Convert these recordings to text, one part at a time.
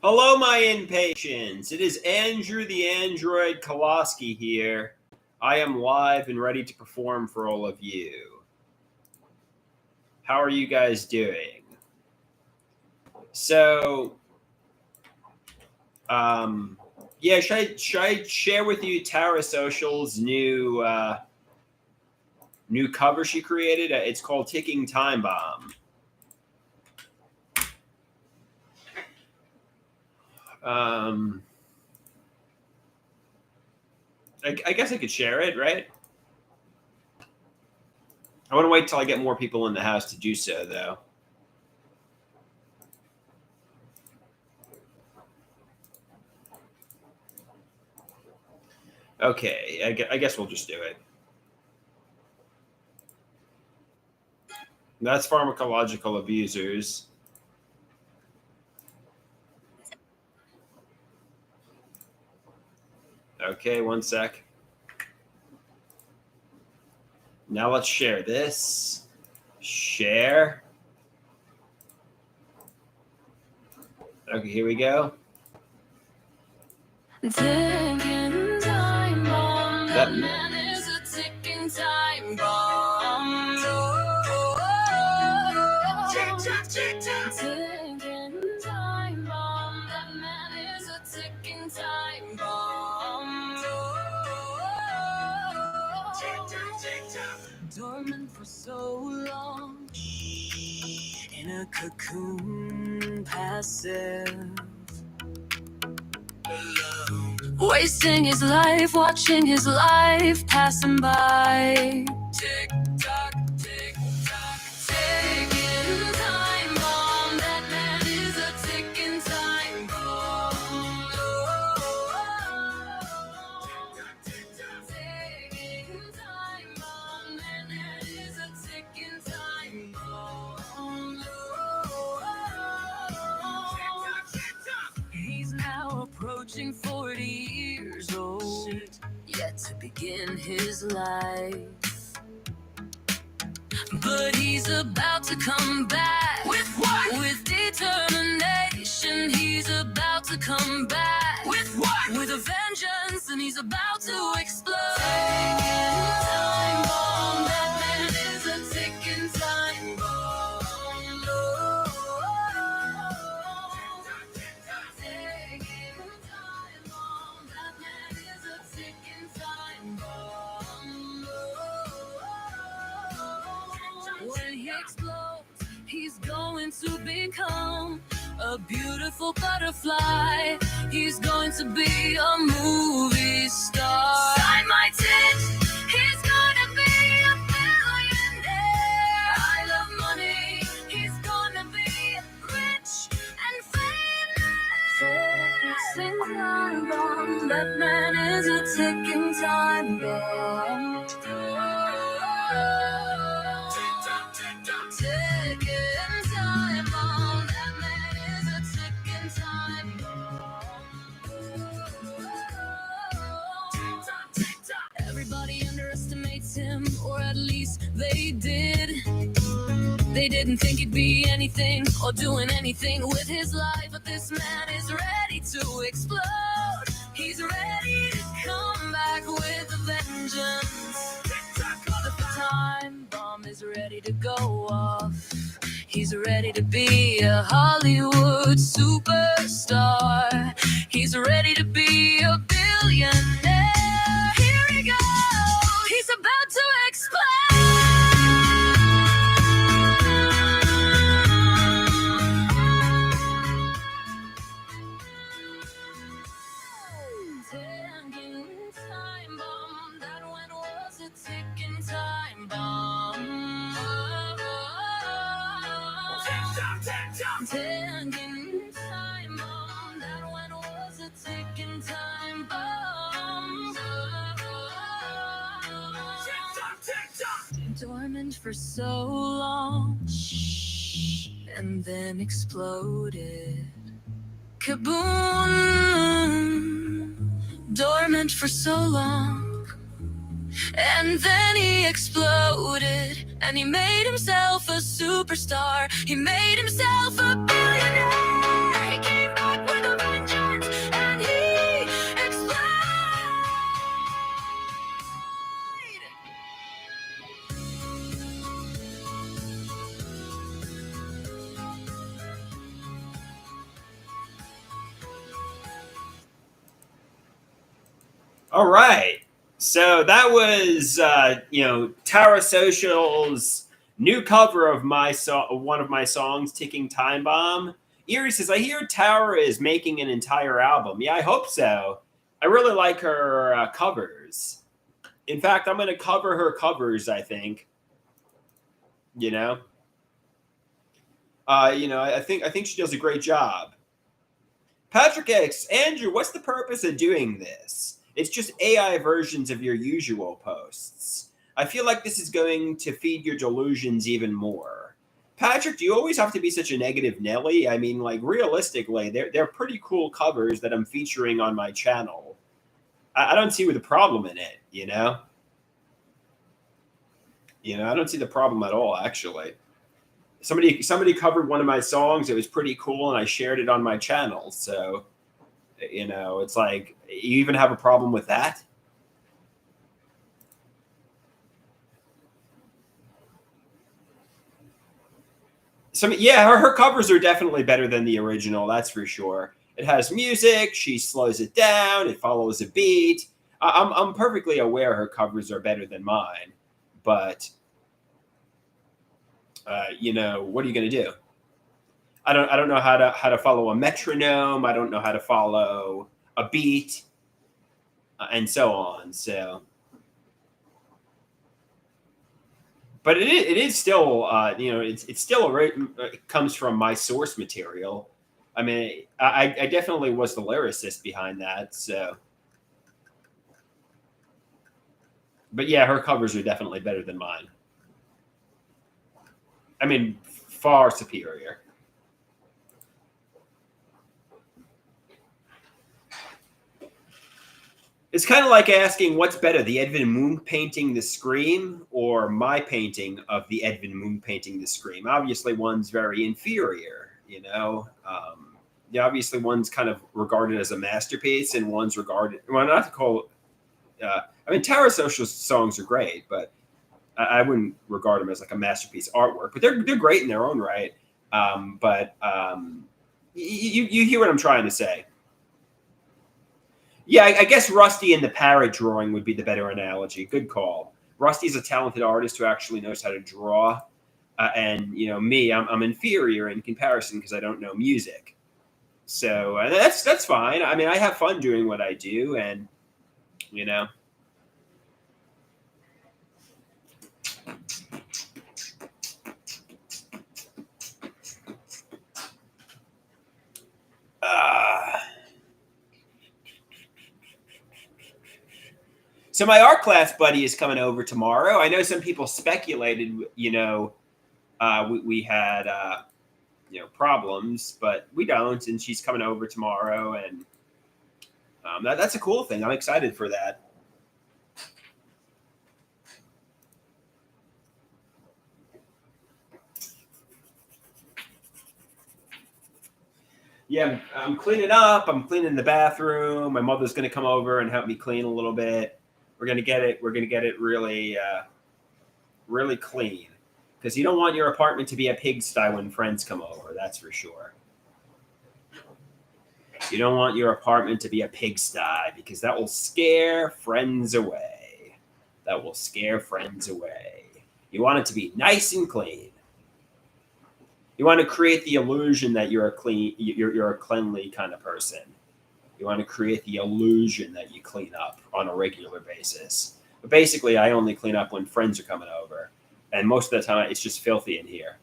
Hello, my impatience. It is Andrew the Android Koloski here. I am live and ready to perform for all of you. How are you guys doing? So, yeah, should I share with you Tara Social's new cover she created? It's called Ticking Time Bomb. I guess I could share it, right? I want to wait till I get more people in the house to do so, though. Okay, I guess we'll just do it. That's pharmacological abusers. Okay, one sec. Now let's share this. Share. Okay, here we go. Ticking time bomb. That man is a ticking time bomb. Ticking time bomb. That man is a ticking time bomb. Dormant for so long, in a cocoon, passive, wasting his life, watching his life passing by. Tick tock, tick tock, ticking time bomb. That man is a ticking time bomb. Ticking time bomb. That man is a ticking time bomb. He's now approaching 40 years old, yet to begin his life. But he's about to come back. With what? With determination. He's about to come back. With what? With a vengeance, and he's about to explode. Ticking time bomb. That man is a ticking time bomb. Ticking time bomb. That man is a ticking time bomb. When he explodes, he's going to become a beautiful butterfly. He's going to be a movie star. Sign my tit. He's gonna be a billionaire. I love money. He's gonna be rich and famous. Ticking time bomb. That man is a ticking time bomb. Ticking time bomb. That man is a ticking time bomb. Everybody underestimates him, or at least they did. They didn't think he'd be anything or doing anything with his life, but this man is ready to explode. He's ready to come back with a vengeance. The time bomb is ready to go off. He's ready to be a Hollywood superstar. He's ready to be a billionaire. Here he goes. He's about to explode. Ticking time bomb. That one was a ticking time bomb. Ticking time bomb. That one was a ticking time bomb. Dormant for so long, and then exploded. Kaboom! Dormant for so long, and then he exploded. And he made himself a superstar. He made himself a billionaire. He came back with All right. So that was, Tara Social's new cover of one of my songs, "Ticking Time Bomb." Erie says, "I hear Tara is making an entire album." Yeah, I hope so. I really like her covers. In fact, I'm going to cover her covers. I think. You know. I think she does a great job. Patrick X, Andrew, what's the purpose of doing this? It's just AI versions of your usual posts. I feel like this is going to feed your delusions even more. Patrick, do you always have to be such a negative Nelly? I mean, like, realistically, they're pretty cool covers that I'm featuring on my channel. I don't see the problem in it, you know? I don't see the problem at all, actually. Somebody covered one of my songs. It was pretty cool, and I shared it on my channel. So, it's like, you even have a problem with that? Her covers are definitely better than the original. That's for sure. It has music. She slows it down. It follows a beat. I'm perfectly aware her covers are better than mine, but what are you going to do? I don't know how to follow a metronome. I don't know how to follow a beat, and so on. So, but it is still it's still it comes from my source material. I mean, I definitely was the lyricist behind that. So, but yeah, her covers are definitely better than mine. I mean, far superior. It's kind of like asking what's better, the Edvin Munch painting The Scream or my painting of the Edvin Munch painting The Scream. Obviously, one's very inferior, obviously one's kind of regarded as a masterpiece and one's regarded, well, not to call Tower Social songs are great, but I wouldn't regard them as like a masterpiece artwork, but they're great in their own right. You hear what I'm trying to say. Yeah, I guess Rusty and the parrot drawing would be the better analogy. Good call. Rusty's a talented artist who actually knows how to draw, and me, I'm inferior in comparison because I don't know music. So that's fine. I mean, I have fun doing what I do, and So my art class buddy is coming over tomorrow. I know some people speculated, we had, problems, but we don't. And she's coming over tomorrow, and that's a cool thing. I'm excited for that. Yeah, I'm cleaning up. I'm cleaning the bathroom. My mother's going to come over and help me clean a little bit. We're going to get it really, really clean, because you don't want your apartment to be a pigsty when friends come over. That's for sure. You don't want your apartment to be a pigsty, because that will scare friends away. That will scare friends away. You want it to be nice and clean. You want to create the illusion that you're a cleanly kind of person. You want to create the illusion that you clean up on a regular basis. But basically, I only clean up when friends are coming over. And most of the time, it's just filthy in here.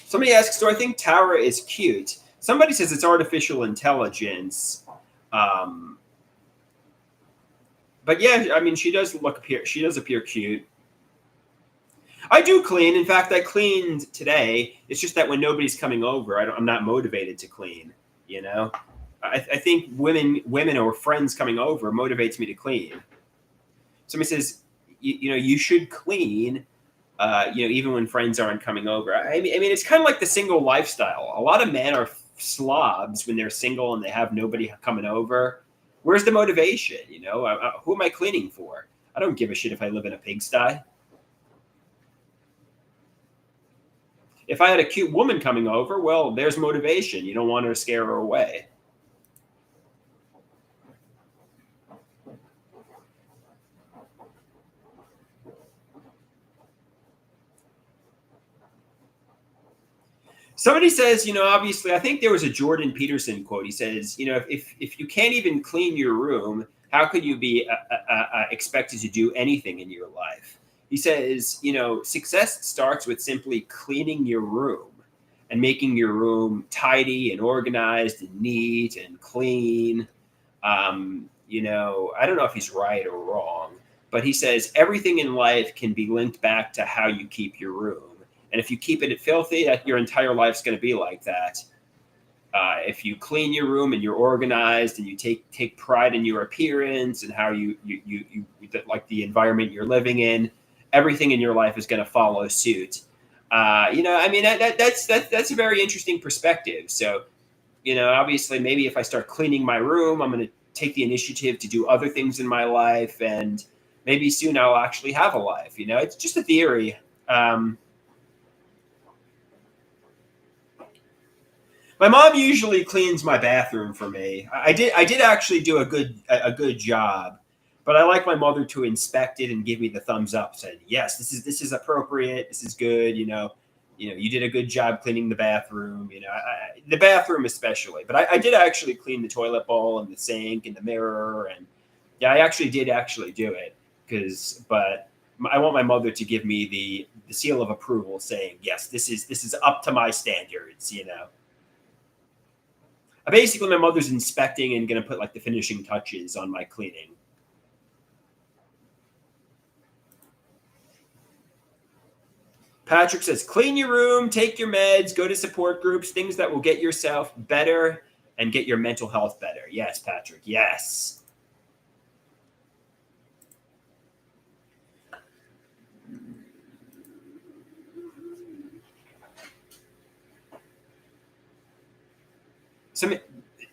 Somebody asks, do I think Tara is cute? Somebody says it's artificial intelligence. But yeah, I mean, she does appear cute. I do clean. In fact, I cleaned today. It's just that when nobody's coming over, I'm not motivated to clean. I think women or friends coming over motivates me to clean. Somebody says, you should clean, even when friends aren't coming over. I mean, it's kind of like the single lifestyle. A lot of men are slobs when they're single and they have nobody coming over. Where's the motivation? Who am I cleaning for? I don't give a shit if I live in a pigsty. If I had a cute woman coming over, well, there's motivation. You don't want to scare her away. Somebody says, obviously, I think there was a Jordan Peterson quote. He says, if you can't even clean your room, how could you be expected to do anything in your life? He says, success starts with simply cleaning your room and making your room tidy and organized and neat and clean. I don't know if he's right or wrong, but he says everything in life can be linked back to how you keep your room. And if you keep it filthy, your entire life's going to be like that. If you clean your room and you're organized and you take pride in your appearance and how you like the environment you're living in, everything in your life is going to follow suit. That's a very interesting perspective. So, obviously, maybe if I start cleaning my room, I'm going to take the initiative to do other things in my life, and maybe soon I'll actually have a life. It's just a theory. My mom usually cleans my bathroom for me. I did actually do a good job, but I like my mother to inspect it and give me the thumbs up, saying, yes, this is appropriate, this is good. You did a good job cleaning the bathroom. The bathroom especially, but I did actually clean the toilet bowl and the sink and the mirror, and yeah, I actually did do it but I want my mother to give me the seal of approval, saying, yes, this is up to my standards. Basically, my mother's inspecting and going to put like the finishing touches on my cleaning. Patrick says, clean your room, take your meds, go to support groups, things that will get yourself better and get your mental health better. Yes, Patrick, yes.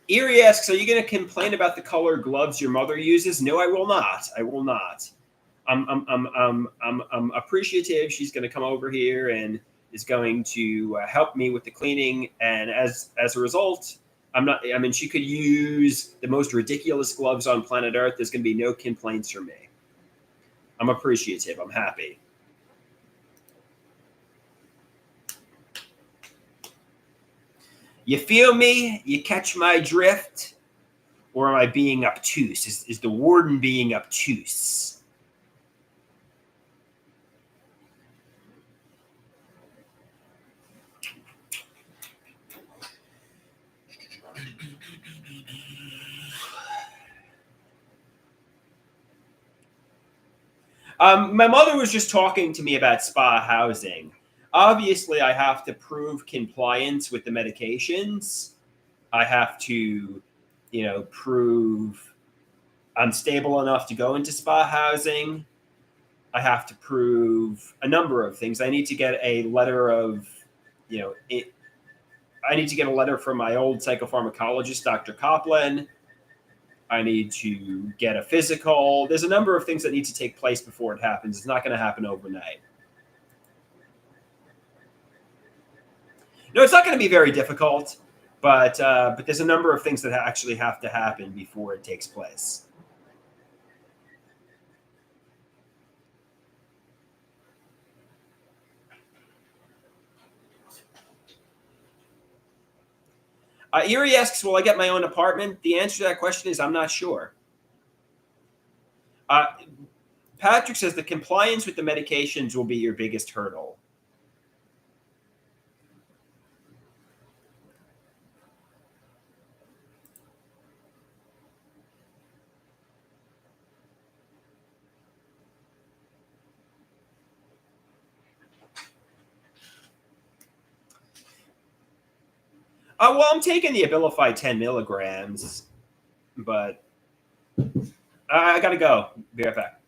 Erie asks, are you going to complain about the color gloves your mother uses? No, I will not. I will not. I'm appreciative. She's going to come over here and is going to help me with the cleaning. And as a result, she could use the most ridiculous gloves on planet Earth. There's going to be no complaints from me. I'm appreciative. I'm happy. You feel me? You catch my drift? Or am I being obtuse? Is the warden being obtuse? My mother was just talking to me about spa housing. Obviously, I have to prove compliance with the medications. I have to, prove I'm stable enough to go into spa housing. I have to prove a number of things. I need to get a letter of, I need to get a letter from my old psychopharmacologist, Dr. Copland. I need to get a physical. There's a number of things that need to take place before it happens. It's not going to happen overnight. No, it's not going to be very difficult, but there's a number of things that actually have to happen before it takes place. Erie asks, will I get my own apartment? The answer to that question is I'm not sure. Patrick says the compliance with the medications will be your biggest hurdle. Well, I'm taking the Abilify 10 milligrams, but I got to go. Be right back.